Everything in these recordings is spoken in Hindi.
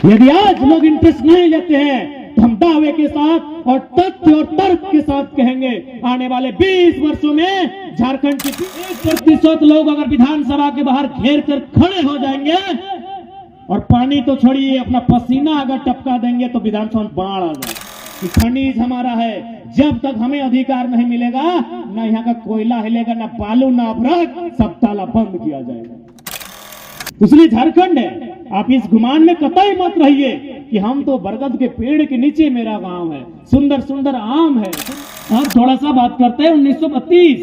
यदि आज लोग इंटरेस्ट नहीं लेते हैं तो हम दावे के साथ और तथ्य और तर्क के साथ कहेंगे आने वाले 20 वर्षों में झारखंड के 1% लोग अगर विधानसभा के बाहर घेर कर खड़े हो जाएंगे और पानी तो छोड़िए अपना पसीना अगर टपका देंगे तो विधानसभा में बाढ़ आ जाए कि खनिज हमारा है। जब तक हमें अधिकार नहीं मिलेगा ना यहाँ का कोयला हिलेगा, ना बालू, ना अवरक, सब ताला बंद किया जाएगा। इसलिए झारखंड है, आप इस गुमान में कतई मत रहिए कि हम तो बरगद के पेड़ के नीचे मेरा गांव है, सुंदर सुंदर आम है। और थोड़ा सा बात करते हैं 1932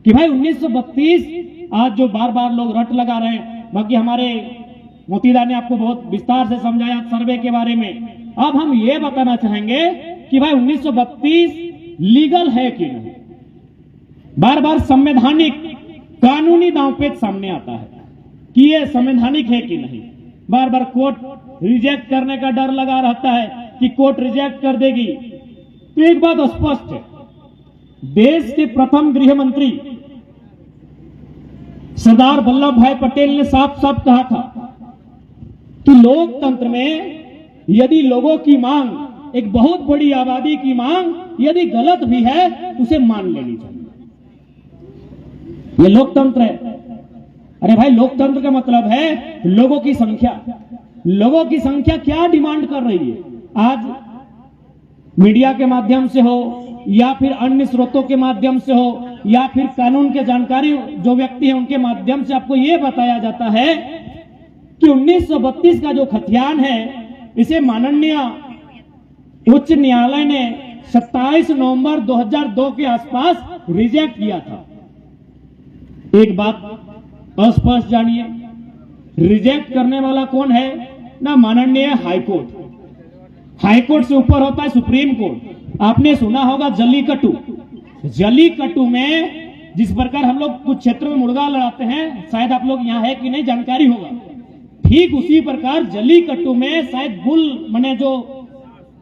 कि भाई 1932 आज जो बार बार लोग रट लगा रहे हैं, बाकी हमारे मोतीदा ने आपको बहुत विस्तार से समझाया सर्वे के बारे में। अब हम ये बताना चाहेंगे कि भाई 1932 लीगल है कि नहीं। बार बार संवैधानिक कानूनी दांवपेच सामने आता है कि ये संवैधानिक है कि नहीं। बार बार कोर्ट रिजेक्ट करने का डर लगा रहता है कि कोर्ट रिजेक्ट कर देगी। तो एक बात स्पष्ट है, देश के प्रथम गृह मंत्री सरदार वल्लभ भाई पटेल ने साफ साफ कहा था कि लोकतंत्र में यदि लोगों की मांग, एक बहुत बड़ी आबादी की मांग यदि गलत भी है उसे मान लेनी चाहिए। ये लोकतंत्र है। अरे भाई लोकतंत्र का मतलब है लोगों की संख्या। लोगों की संख्या क्या डिमांड कर रही है? आज मीडिया के माध्यम से हो या फिर अन्य स्रोतों के माध्यम से हो या फिर कानून के जानकारी जो व्यक्ति है उनके माध्यम से आपको यह बताया जाता है कि 1932 का जो खतियान है इसे माननीय उच्च न्यायालय ने 27 नवंबर 2002 के आसपास रिजेक्ट किया था। एक बात स्पष्ट जानिए, रिजेक्ट करने वाला कौन है? ना माननीय हाईकोर्ट। हाईकोर्ट से ऊपर होता है सुप्रीम कोर्ट। आपने सुना होगा जल्लीकट्टू। जल्लीकट्टू में जिस प्रकार हम लोग कुछ क्षेत्रों में मुर्गा लड़ाते हैं, शायद आप लोग यहाँ है कि नहीं जानकारी होगा, ठीक उसी प्रकार जल्लीकट्टू में शायद बुल माने जो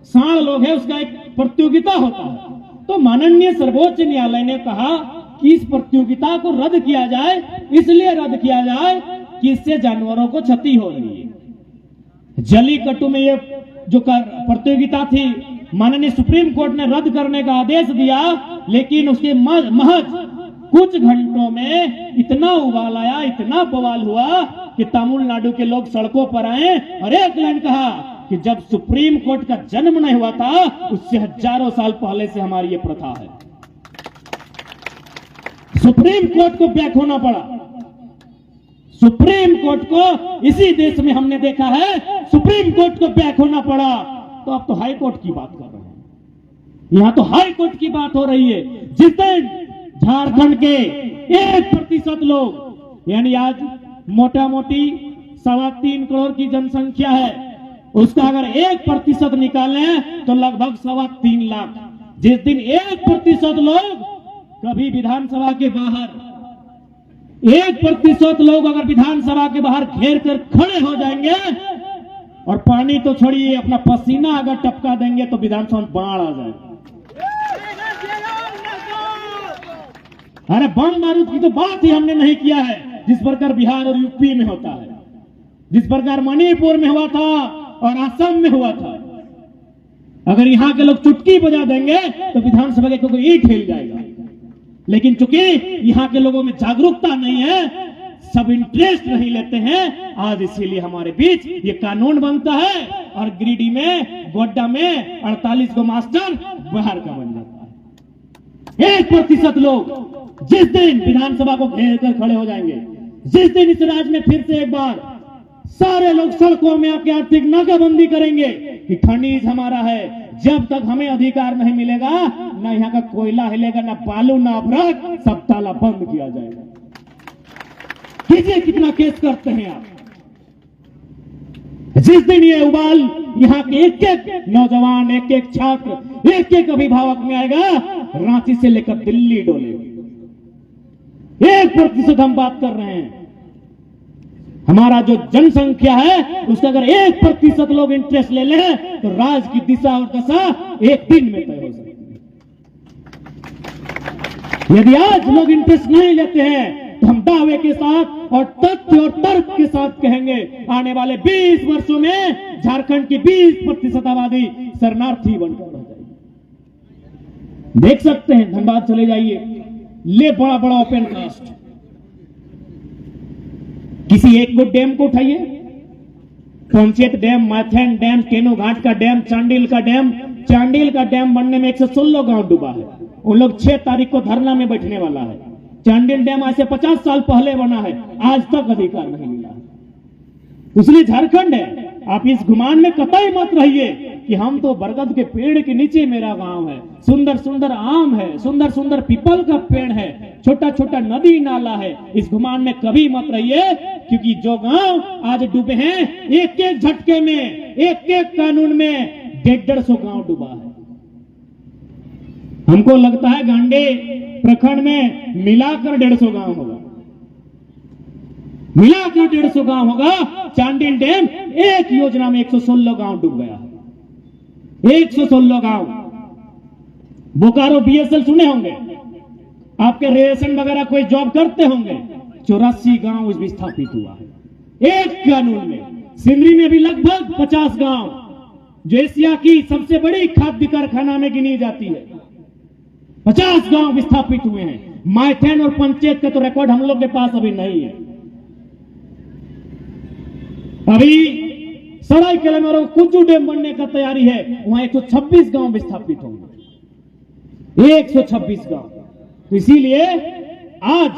सांड लोग है उसका एक प्रतियोगिता होता है। तो माननीय सर्वोच्च न्यायालय ने कहा कि इस प्रतियोगिता को रद्द किया जाए। इसलिए रद्द किया जाए कि इससे जानवरों को क्षति हो रही है। जल्लीकट्टू में ये जो प्रतियोगिता थी माननीय सुप्रीम कोर्ट ने रद्द करने का आदेश दिया, लेकिन उसके महज कुछ घंटों में इतना उबाल आया, इतना बवाल हुआ कि तमिलनाडु के लोग सड़कों पर आए और एक लाइन कहा कि जब सुप्रीम कोर्ट का जन्म नहीं हुआ था उससे हजारों साल पहले से हमारी ये प्रथा है। सुप्रीम कोर्ट को बैक होना पड़ा। सुप्रीम कोर्ट को इसी देश में हमने देखा है, सुप्रीम कोर्ट को बैक होना पड़ा। तो अब तो हाई कोर्ट की बात कर रहे हैं। यहां तो हाई कोर्ट की बात हो रही है। जिस दिन झारखंड के 1% लोग, यानी आज मोटा मोटी 3.25 करोड़ की जनसंख्या है, उसका अगर 1% निकालें तो लगभग 3.25 लाख। जिस दिन 1% लोग कभी विधानसभा के बाहर, 1% लोग अगर विधानसभा के बाहर घेर कर खड़े हो जाएंगे और पानी तो छोड़िए अपना पसीना अगर टपका देंगे तो विधानसभा में बाढ़ आ जाएगा। अरे बम बारूद की तो बात ही हमने नहीं किया है, जिस प्रकार बिहार और यूपी में होता है, जिस प्रकार मणिपुर में हुआ था और असम में हुआ था। अगर यहां के लोग चुटकी बजा देंगे तो विधानसभा के कोई ईंट हिल जाएगा। लेकिन चूंकि यहां के लोगों में जागरूकता नहीं है, सब इंटरेस्ट नहीं लेते हैं, आज इसीलिए हमारे बीच ये कानून बनता है और गिरिडीह में, गोड्डा में 48 को मास्टर बाहर का बन जाता है। 1% लोग जिस दिन विधानसभा को घेर कर खड़े हो जाएंगे, जिस दिन इस राज्य में फिर से एक बार सारे लोग सड़कों में आके आर्थिक नाकाबंदी करेंगे कि खनिज हमारा है, जब तक हमें अधिकार नहीं मिलेगा ना यहाँ का कोयला हिलेगा, ना बालू, ना अवरक, सब ताला बंद किया जाएगा। कीजिए कितना केस करते हैं आप। जिस दिन ये उबाल यहाँ के एक एक नौजवान, एक एक छात्र, एक एक अभिभावक में आएगा, रांची से लेकर दिल्ली डोलेगी। 1% हम बात कर रहे हैं। हमारा जो जनसंख्या है उसका अगर 1% लोग इंटरेस्ट ले लें तो राज्य की दिशा और दशा एक दिन में तय हो सकती है। यदि आज लोग इंटरेस्ट नहीं लेते हैं तो हम दावे के साथ और तथ्य और तर्क के साथ कहेंगे आने वाले 20 वर्षों में झारखंड की 20% आबादी शरणार्थी बनकर रह जाएगी। देख सकते हैं, धनबाद चले जाइए, ले बड़ा बड़ा ओपन कास्ट, किसी एक को डैम को उठाइए, पंचायत डैम, मैथन डैम, केनो घाट का डैम, चांडिल का डैम बनने में 116 गांव डूबा है। उन लोग 6 तारीख को धरना में बैठने वाला है। चांडिल डैम आज से 50 साल पहले बना है, आज तक अधिकार नहीं मिला है। इसलिए झारखंड है, आप इस गुमान में कतई मत रहिए कि हम तो बरगद के पेड़ के नीचे मेरा गांव है, सुंदर सुंदर आम है, सुंदर सुंदर पीपल का पेड़ है, छोटा छोटा नदी नाला है। इस गुमान में कभी मत रहिए, क्योंकि जो गांव आज डूबे हैं, एक एक झटके में, एक एक कानून में 150 गांव डूबा है। हमको लगता है गांडे प्रखंड में मिलाकर 150 गांव होगा, मिलाकर 150 गांव होगा। चांडिल डैम एक योजना में 116 गांव डूब गया, 116 गांव। बोकारो बीएसएल सुने होंगे, आपके रेशन वगैरह कोई जॉब करते होंगे, 84 गांव विस्थापित हुआ है एक कानून में। सिंदरी में भी लगभग 50 गांव, जो एशिया की सबसे बड़ी खाद्य कारखाना में गिनी जाती है, 50 गांव विस्थापित हुए हैं। मैथन और पंचायत का तो रिकॉर्ड हम लोग के पास अभी नहीं है। अभी सरायकेला में कुजू डैम बनने का तैयारी है, वहां 126 गांव विस्थापित होंगे, 126 गांव। तो इसीलिए आज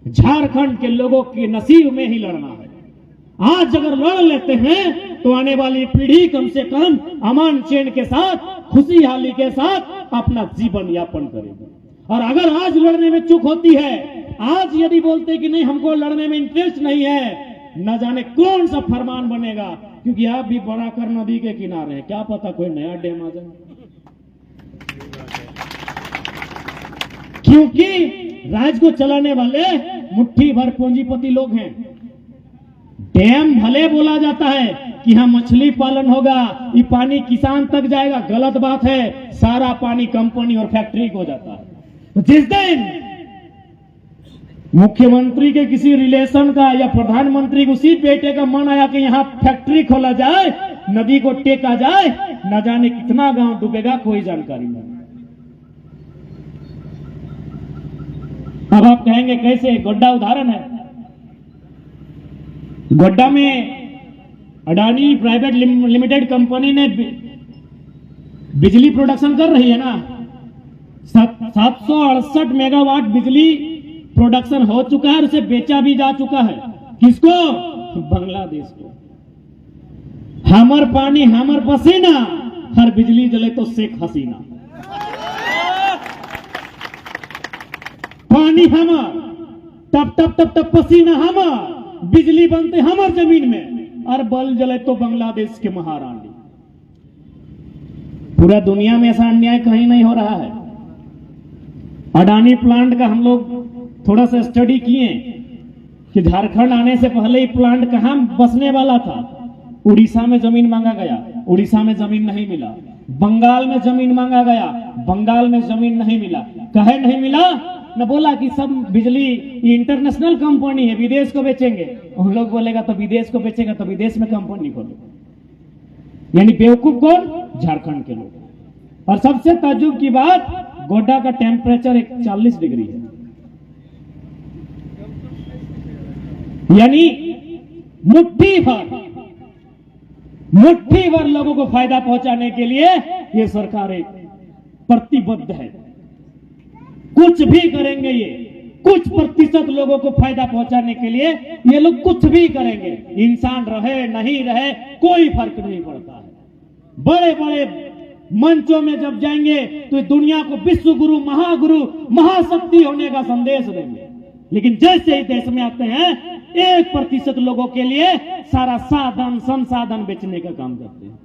झारखंड के लोगों के नसीब में ही लड़ना है। आज अगर लड़ लेते हैं तो आने वाली पीढ़ी कम से कम अमन चैन के साथ, खुशहाली के साथ अपना जीवन यापन करेगी। और अगर आज लड़ने में चूक होती है, आज यदि बोलते कि नहीं हमको लड़ने में इंटरेस्ट नहीं है, न जाने कौन सा फरमान बनेगा, क्योंकि आप भी बराकर नदी के किनारे हैं, क्या पता कोई नया डैम आ जाए। क्योंकि राज्य को चलाने वाले मुट्ठी भर पूंजीपति लोग हैं। डैम भले बोला जाता है कि हाँ मछली पालन होगा, ये पानी किसान तक जाएगा, गलत बात है। सारा पानी कंपनी और फैक्ट्री को जाता है। तो जिस दिन मुख्यमंत्री के किसी रिलेशन का या प्रधानमंत्री के उसी बेटे का मन आया कि यहाँ फैक्ट्री खोला जाए, नदी को टेका जाए, न जाने कितना गांव डूबेगा, कोई जानकारी नहीं। अब आप कहेंगे कैसे? गोड्डा उदाहरण है। गोड्डा में अडानी प्राइवेट लिमिटेड कंपनी ने बिजली प्रोडक्शन कर रही है ना, 768 मेगावाट बिजली प्रोडक्शन हो चुका है, उसे बेचा भी जा चुका है। किसको? बांग्लादेश को। हमर पानी हमर पसीना, हर बिजली जले तो शेख हसीना। पानी हमर, टप टप टप टप पसीना हमर, बिजली बनते हमर जमीन में, और बल जले तो बांग्लादेश के महारानी। पूरा दुनिया में ऐसा अन्याय कहीं नहीं हो रहा है। अडानी प्लांट का हम लोग थोड़ा सा स्टडी किए कि झारखंड आने से पहले ही प्लांट कहां बसने वाला था। उड़ीसा में जमीन मांगा गया, उड़ीसा में जमीन नहीं मिला। बंगाल में जमीन मांगा गया, बंगाल में जमीन नहीं मिला। कहे नहीं मिला? न बोला कि सब बिजली इंटरनेशनल कंपनी है, विदेश को बेचेंगे। उन लोग बोलेगा तो विदेश को बेचेगा तो विदेश में कंपनी खोलेगा। यानी बेवकूफ कौन? झारखंड के लोग। और सबसे ताज्जुब की बात, गोड्डा का टेम्परेचर 40 डिग्री है। यानी मुट्ठी भर लोगों को फायदा पहुंचाने के लिए ये सरकारें प्रतिबद्ध है। कुछ भी करेंगे, ये कुछ प्रतिशत लोगों को फायदा पहुंचाने के लिए ये लोग कुछ भी करेंगे। इंसान रहे नहीं रहे कोई फर्क नहीं पड़ता है। बड़े बड़े मंचों में जब जाएंगे तो दुनिया को विश्व गुरु, महागुरु, महाशक्ति होने का संदेश देंगे। लेकिन जैसे ही देश में आते हैं 1% लोगों के लिए सारा साधन संसाधन बेचने का काम करते हैं।